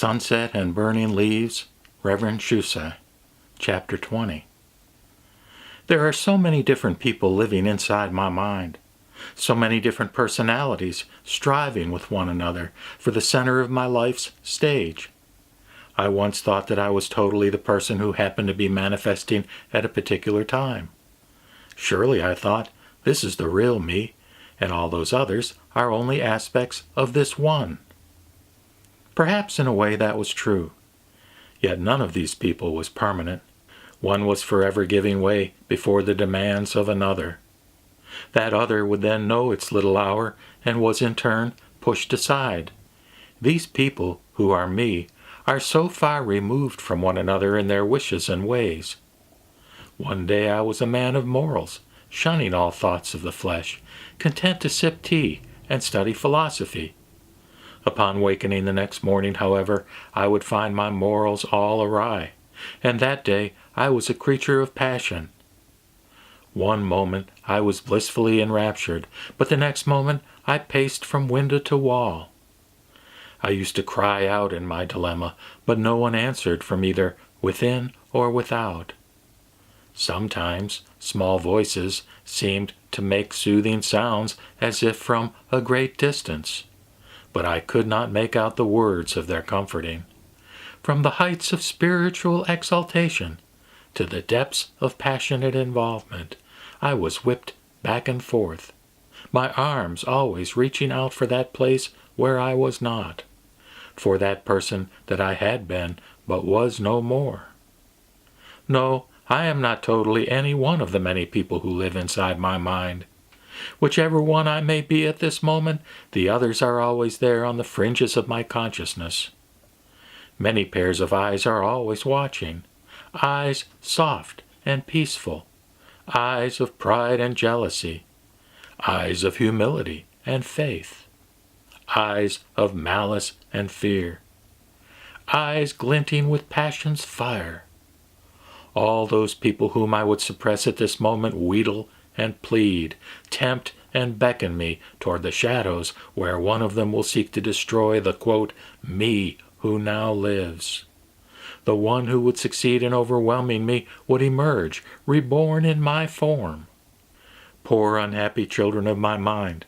Sunset and Burning Leaves, Reverend Shusei, Chapter 20. There are so many different people living inside my mind, so many different personalities striving with one another for the center of my life's stage. I once thought that I was totally the person who happened to be manifesting at a particular time. Surely, I thought, this is the real me, and all those others are only aspects of this one. Perhaps in a way that was true. Yet none of these people was permanent. One was forever giving way before the demands of another. That other would then know its little hour and was in turn pushed aside. These people, who are me, are so far removed from one another in their wishes and ways. One day I was a man of morals, shunning all thoughts of the flesh, content to sip tea and study philosophy. Upon wakening the next morning, however, I would find my morals all awry, and that day I was a creature of passion. One moment I was blissfully enraptured, but the next moment I paced from window to wall. I used to cry out in my dilemma, but no one answered from either within or without. Sometimes small voices seemed to make soothing sounds as if from a great distance, but I could not make out the words of their comforting. From the heights of spiritual exaltation to the depths of passionate involvement, I was whipped back and forth, my arms always reaching out for that place where I was not, for that person that I had been but was no more. No, I am not totally any one of the many people who live inside my mind. Whichever one I may be at this moment, the others are always there on the fringes of my consciousness. Many pairs of eyes are always watching, eyes soft and peaceful, eyes of pride and jealousy, eyes of humility and faith, eyes of malice and fear, eyes glinting with passion's fire. All those people whom I would suppress at this moment wheedle and plead, tempt and beckon me toward the shadows where one of them will seek to destroy the, quote, me who now lives. The one who would succeed in overwhelming me would emerge, reborn in my form. Poor unhappy children of my mind,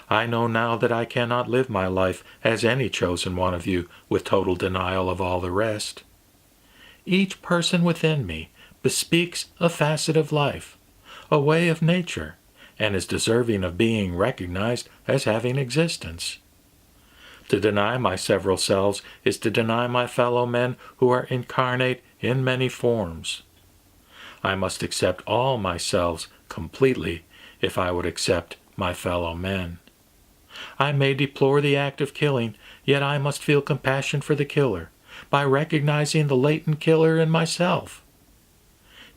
I know now that I cannot live my life as any chosen one of you with total denial of all the rest. Each person within me bespeaks a facet of life, a way of nature, and is deserving of being recognized as having existence. To deny my several selves is to deny my fellow men who are incarnate in many forms. I must accept all myself completely if I would accept my fellow men. I may deplore the act of killing, yet I must feel compassion for the killer by recognizing the latent killer in myself.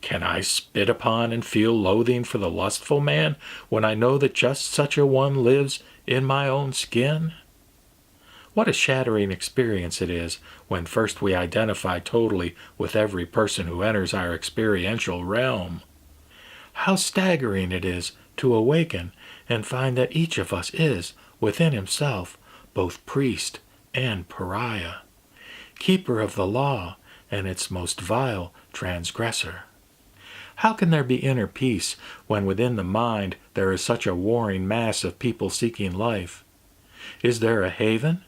Can I spit upon and feel loathing for the lustful man when I know that just such a one lives in my own skin? What a shattering experience it is when first we identify totally with every person who enters our experiential realm. How staggering it is to awaken and find that each of us is, within himself, both priest and pariah, keeper of the law and its most vile transgressor. How can there be inner peace when within the mind there is such a warring mass of people seeking life? Is there a haven,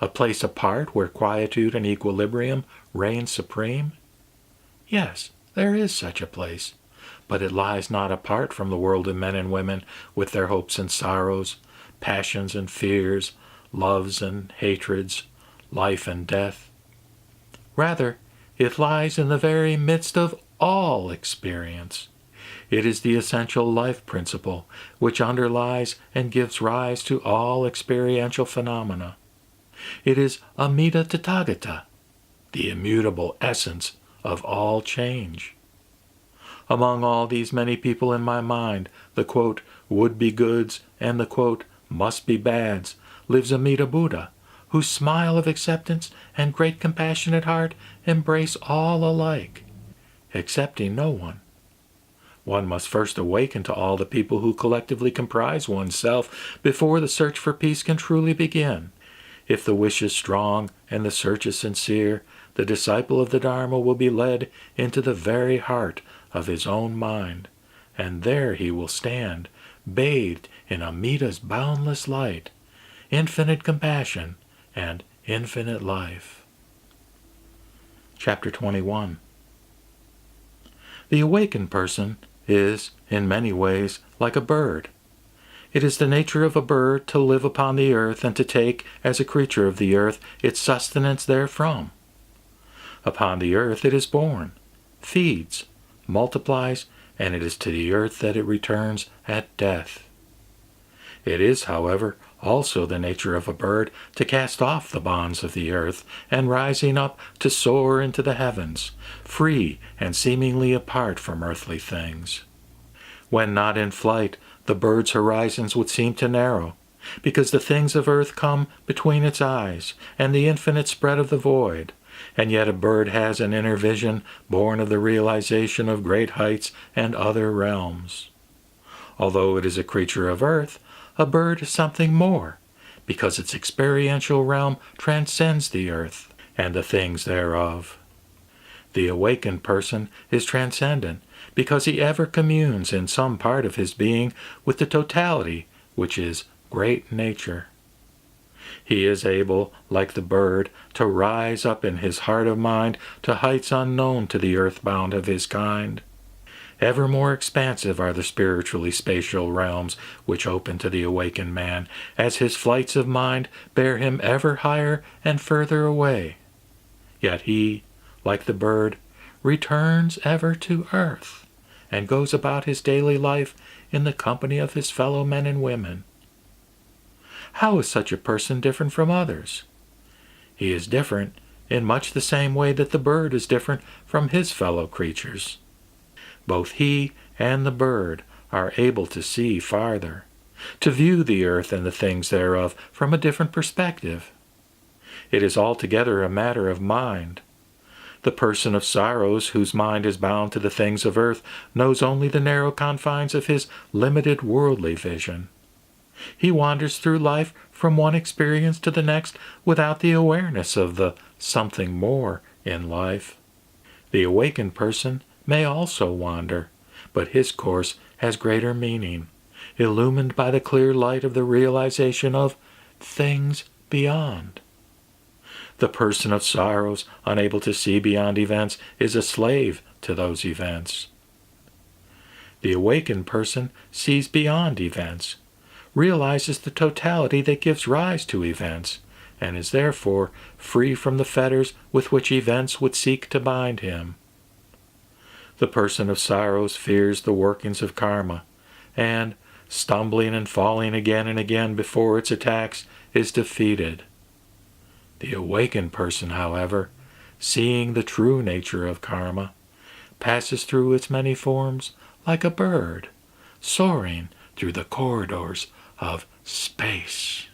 a place apart where quietude and equilibrium reign supreme? Yes, there is such a place, but it lies not apart from the world of men and women with their hopes and sorrows, passions and fears, loves and hatreds, life and death. Rather, it lies in the very midst of all experience. It is the essential life principle which underlies and gives rise to all experiential phenomena. It is Amida Tathagata, the immutable essence of all change. Among all these many people in my mind, the, quote, would-be goods and the, quote, must-be bads, lives Amida Buddha, whose smile of acceptance and great compassionate heart embrace all alike, accepting no one. One must first awaken to all the people who collectively comprise oneself before the search for peace can truly begin. If the wish is strong and the search is sincere, the disciple of the Dharma will be led into the very heart of his own mind, and there he will stand, bathed in Amita's boundless light, infinite compassion, and infinite life. Chapter 21. The awakened person is, in many ways, like a bird. It is the nature of a bird to live upon the earth and to take, as a creature of the earth, its sustenance therefrom. Upon the earth it is born, feeds, multiplies, and it is to the earth that it returns at death. It is, however, also the nature of a bird to cast off the bonds of the earth, and rising up to soar into the heavens, free and seemingly apart from earthly things. When not in flight, the bird's horizons would seem to narrow, because the things of earth come between its eyes, and the infinite spread of the void, and yet a bird has an inner vision born of the realization of great heights and other realms. Although it is a creature of earth, a bird is something more, because its experiential realm transcends the earth and the things thereof. The awakened person is transcendent, because he ever communes in some part of his being with the totality, which is great nature. He is able, like the bird, to rise up in his heart of mind to heights unknown to the earthbound of his kind. Ever more expansive are the spiritually spatial realms which open to the awakened man, as his flights of mind bear him ever higher and further away. Yet he, like the bird, returns ever to earth, and goes about his daily life in the company of his fellow men and women. How is such a person different from others? He is different in much the same way that the bird is different from his fellow creatures. Both he and the bird are able to see farther, to view the earth and the things thereof from a different perspective. It is altogether a matter of mind. The person of sorrows, whose mind is bound to the things of earth, knows only the narrow confines of his limited worldly vision. He wanders through life from one experience to the next without the awareness of the something more in life. The awakened person may also wander, but his course has greater meaning, illumined by the clear light of the realization of things beyond. The person of sorrows, unable to see beyond events, is a slave to those events. The awakened person sees beyond events, realizes the totality that gives rise to events, and is therefore free from the fetters with which events would seek to bind him. The person of sorrows fears the workings of karma, and, stumbling and falling again and again before its attacks, is defeated. The awakened person, however, seeing the true nature of karma, passes through its many forms like a bird, soaring through the corridors of space.